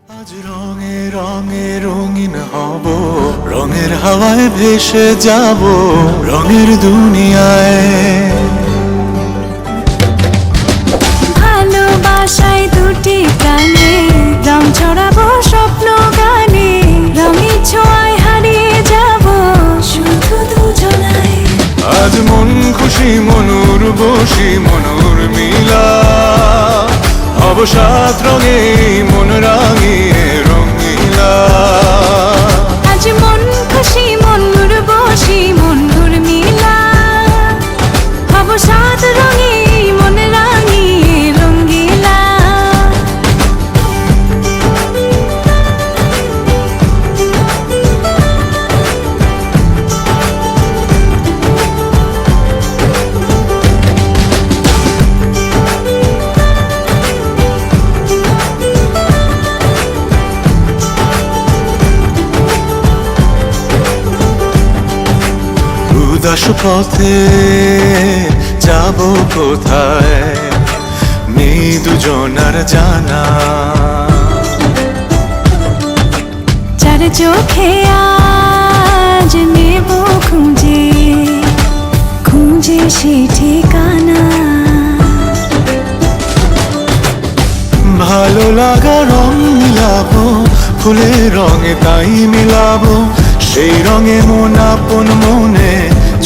আজ রঙে রঙে রঙিন হব, রঙের হাওয়ায় ভেসে যাব রঙের দুনিয়ায়। ভালোবাসায় দুটি প্রাণে রং ছড়াবো স্বপ্ন গানে, রঙের ছোঁয়ায় হারিয়ে যাব শুধু দুজনায়। আজ মন খুশি মনুর বসি মনুর মিলা, হব সাত রঙে মন রাঙিয়ে রঙিলা। আজ মন খুশি মনুর বসি মনুর মিলা, হব সাত রঙে মন রাঙিয়ে রঙ্গিলা। উদাস পথে যাব কোথায়, নেই দুজনার জানা। চার চোখে আজ নেব খুঁজে খুঁজে সে ঠিকানা। ভালো লাগা রং মিলাবো, ফুলের রঙে তাই মিলাবো, সেই রঙে মন আপন মনে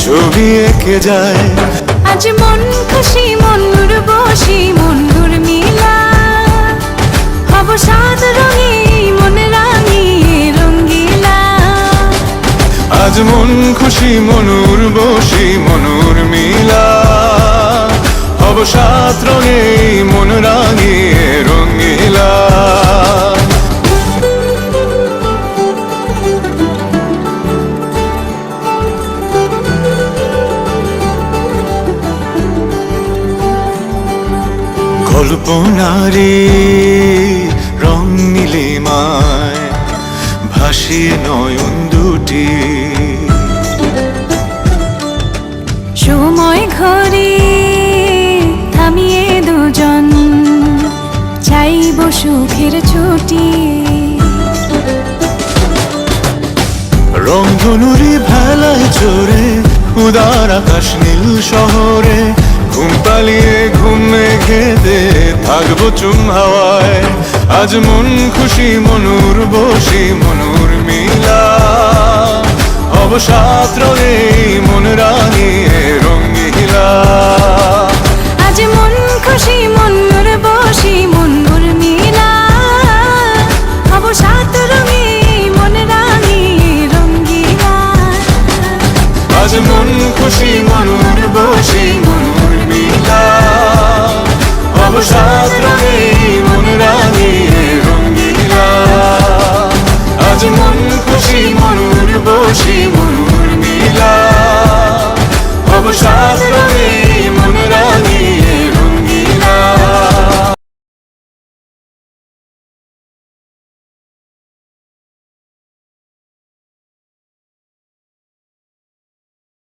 ছবি এঁকে যায়। আজ মন খুশি মনুর বসি মনুর মিলা, হব সাত রঙে মন রাঙিয়ে রঙ্গিলা। আজ মন খুশি মনুর বসি মনুর মিলা, হব সাত রঙে মন রাঙিয়ে রঙিলা। কল্পনারে রং নীলিমায় ভাসিয়ে নয়ন দুটি, সময় ঘরে থামিয়ে দুজন চাইব সুখের ছুটি। রংধনুরি ভেলায় চড়ে উদার আকাশ নীল শহরে, ঘুম পালিয়ে ঘুম মেঘেতে থাকবো চুম হাওয়ায়। আজ মন খুশি মনুর বসি মনুর মিলা, হব সাত রঙে মন রাঙিয়ে রঙিলা। আজ মন খুশি